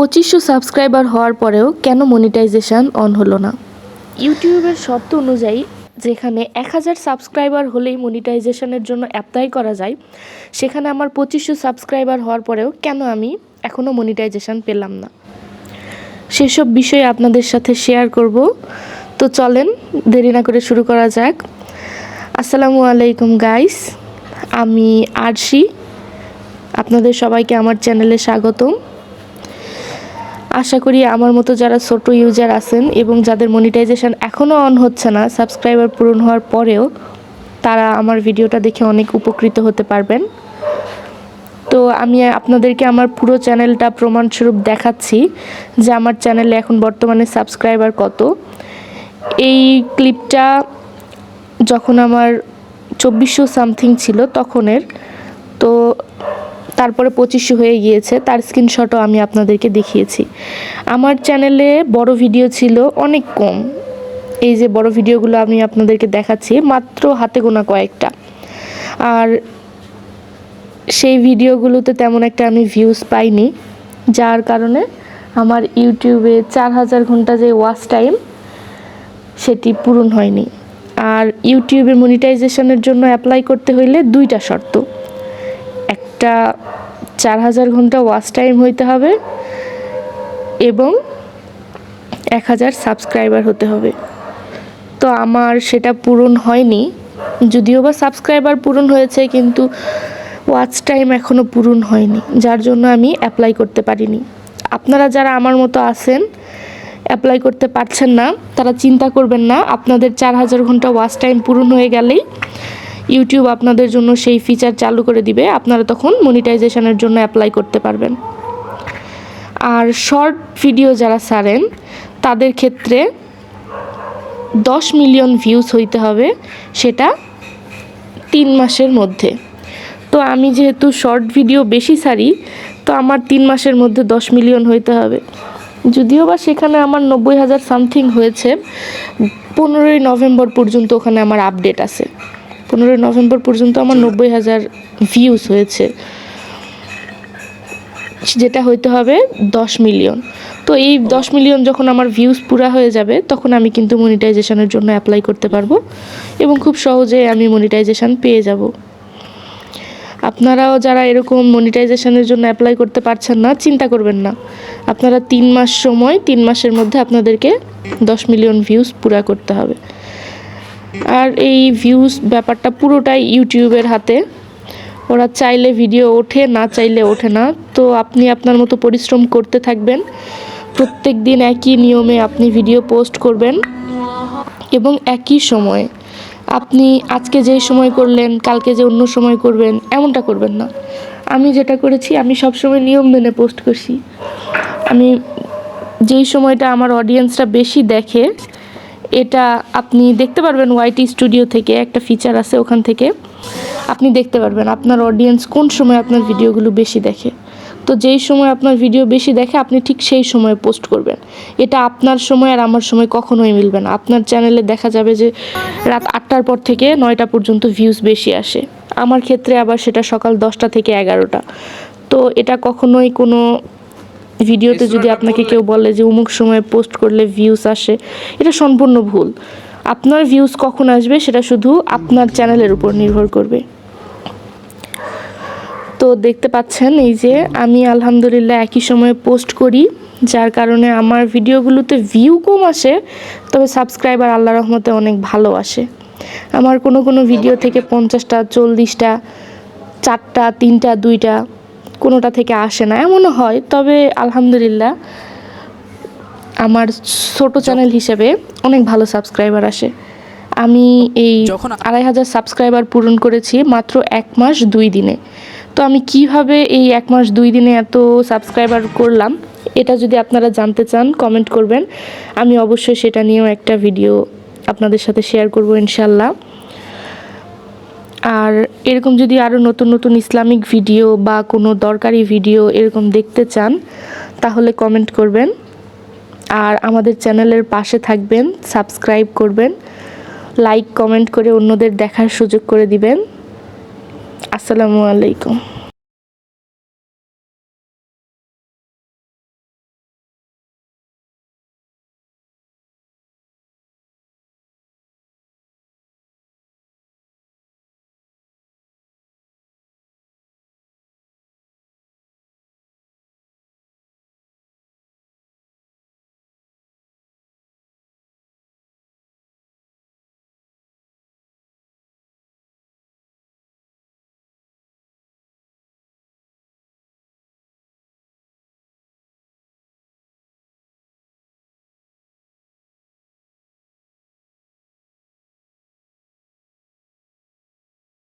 2500 subscriber হওয়ার পরেও কেন মনিটাইজেশন অন হলো না? ইউটিউবের শর্ত অনুযায়ী যেখানে 1000 সাবস্ক্রাইবার হলেই মনিটাইজেশনের জন্য অ্যাপ্লাই করা যায়, সেখানে আমার 2500 সাবস্ক্রাইবার হওয়ার পরেও কেন আমি এখনও মনিটাইজেশন পেলাম না, সেসব বিষয়ে আপনাদের সাথে শেয়ার করব। তো চলেন দেরি না করে শুরু করা যাক। আসসালামু আলাইকুম গাইস, আমি আরশি, আপনাদের সবাইকে আমার চ্যানেলে স্বাগতম। আশা করি আমার মতো যারা ছোট ইউজার আছেন এবং যাদের মনিটাইজেশন এখনও অন হচ্ছে না, সাবস্ক্রাইবার পূরণ হওয়ার পরেও, তারা আমার ভিডিওটা দেখে অনেক উপকৃত হতে পারবেন। তো আমি আপনাদেরকে আমার পুরো চ্যানেলটা প্রমাণস্বরূপ দেখাচ্ছি যে আমার চ্যানেলে এখন বর্তমানে সাবস্ক্রাইবার কত। এই ক্লিপটা যখন আমার 2400 সামথিং ছিল তখনের, তো তারপরে 2500 হয়ে গিয়েছে, তার স্ক্রিনশটও আমি আপনাদেরকে দেখিয়েছি। আমার চ্যানেলে বড় ভিডিও ছিল অনেক কম, এই যে বড় ভিডিওগুলো আমি আপনাদেরকে দেখাচ্ছি, মাত্র হাতে গোনা কয়েকটা। আর সেই ভিডিওগুলোতে তেমন একটা আমি ভিউজ পাইনি, যার কারণে আমার ইউটিউবে 4000 ঘন্টা যে ওয়াচ টাইম সেটি পূরণ হয়নি। আর ইউটিউবে মনিটাইজেশনের জন্য অ্যাপ্লাই করতে হইলে দুইটা শর্ত, একটা 4000 ঘন্টা ওয়াচ টাইম হইতে হবে এবং 1000 সাবস্ক্রাইবার হতে হবে। তো আমার সেটা পূরণ হয়নি, যদিও বা সাবস্ক্রাইবার পূরণ হয়েছে কিন্তু ওয়াচ টাইম এখনও পূরণ হয়নি, যার জন্য আমি অ্যাপ্লাই করতে পারিনি। আপনারা যারা আমার মতো আছেন, অ্যাপ্লাই করতে পারছেন না, তারা চিন্তা করবেন না। আপনাদের 4000 ঘন্টা ওয়াচ টাইম পূরণ হয়ে গেলেই ইউটিউব আপনাদের জন্য সেই ফিচার চালু করে দিবে, আপনারা তখন মনিটাইজেশনের জন্য অ্যাপ্লাই করতে পারবেন। আর শর্ট ভিডিও যারা ছাড়েন তাদের ক্ষেত্রে 10 মিলিয়ন ভিউজ হইতে হবে, সেটা 3 মাসের মধ্যে। তো আমি যেহেতু শর্ট ভিডিও বেশি ছাড়ি, তো আমার 3 মাসের মধ্যে 10 মিলিয়ন হইতে হবে। যদিও বা সেখানে আমার 90,000 সামথিং হয়েছে, 15ই নভেম্বর পর্যন্ত ওখানে আমার আপডেট আছে। 15ই নভেম্বর পর্যন্ত আমার 90,000 ভিউজ হয়েছে, যেটা হইতে হবে 10 মিলিয়ন। তো এই 10 মিলিয়ন যখন আমার ভিউজ পুরা হয়ে যাবে, তখন আমি কিন্তু মনিটাইজেশনের জন্য অ্যাপ্লাই করতে পারবো এবং খুব সহজে আমি মনিটাইজেশন পেয়ে যাব। আপনারাও যারা এরকম মনিটাইজেশনের জন্য অ্যাপ্লাই করতে পারছেন না, চিন্তা করবেন না। আপনারা 3 মাস সময়, 3 মাসের মধ্যে আপনাদেরকে 10 মিলিয়ন ভিউজ পুরা করতে হবে। আর এই ভিউজ ব্যাপারটা পুরোটাই ইউটিউবের হাতে, ওরা চাইলে ভিডিও ওঠে, না চাইলে ওঠে না। তো আপনি আপনার মতো পরিশ্রম করতে থাকবেন, প্রত্যেক দিন একই নিয়মে আপনি ভিডিও পোস্ট করবেন এবং একই সময়ে। আপনি আজকে যেই সময় করলেন, কালকে যে অন্য সময় করবেন, এমনটা করবেন না। আমি যেটা করেছি, আমি সবসময় নিয়ম মেনে পোস্ট করছি। আমি যেই সময়টা আমার অডিয়েন্সরা বেশি দেখে, এটা আপনি দেখতে পারবেন ওয়াইটি স্টুডিও থেকে একটা ফিচার আছে, ওখান থেকে আপনি দেখতে পারবেন আপনার অডিয়েন্স কোন সময় আপনার ভিডিওগুলো বেশি দেখে। তো যেই সময় আপনার ভিডিও বেশি দেখে, আপনি ঠিক সেই সময় পোস্ট করবেন। এটা আপনার সময় আর আমার সময় কখনোই মিলবে না। আপনার চ্যানেলে দেখা যাবে যে রাত 8টার পর থেকে 9টা পর্যন্ত ভিউজ বেশি আসে, আমার ক্ষেত্রে আবার সেটা সকাল 10টা থেকে 11টা। তো এটা কখনোই কোনো ভিডিওতে যদি আপনাকে কেউ বলে যে অমুক সময় পোস্ট করলে ভিউজ আসে, এটা সম্পূর্ণ ভুল। আপনার ভিউজ কখন আসবে সেটা শুধু আপনার চ্যানেলের উপর নির্ভর করবে। তো দেখতে পাচ্ছেন, এই যে আমি আলহামদুলিল্লাহ একই সময়ে পোস্ট করি, যার কারণে আমার ভিডিওগুলোতে ভিউ কম আসে, তবে সাবস্ক্রাইবার আল্লাহর রহমতে অনেক ভালো আসে। আমার কোনো কোনো ভিডিও থেকে 50টা, 40টা, 4টা, 3টা, 2টা, কোনোটা থেকে আসে না, এমনও হয়। তবে আলহামদুলিল্লাহ আমার ছোট চ্যানেল হিসেবে অনেক ভালো সাবস্ক্রাইবার আসে। আমি এই 2500 সাবস্ক্রাইবার পূরণ করেছি মাত্র 1 মাস 2 দিনে। তো আমি কিভাবে এই 1 মাস 2 দিনে এত সাবস্ক্রাইবার করলাম, এটা যদি আপনারা জানতে চান কমেন্ট করবেন, আমি অবশ্যই সেটা নিয়েও একটা ভিডিও আপনাদের সাথে শেয়ার করব ইনশাল্লাহ। আর এরকম যদি আরও নতুন নতুন ইসলামিক ভিডিও বা কোনো দরকারি ভিডিও এরকম দেখতে চান, তাহলে কমেন্ট করবেন। আর আমাদের চ্যানেলের পাশে থাকবেন, সাবস্ক্রাইব করবেন, লাইক কমেন্ট করে অন্যদের দেখার সুযোগ করে দিবেন। আসসালামু আলাইকুম।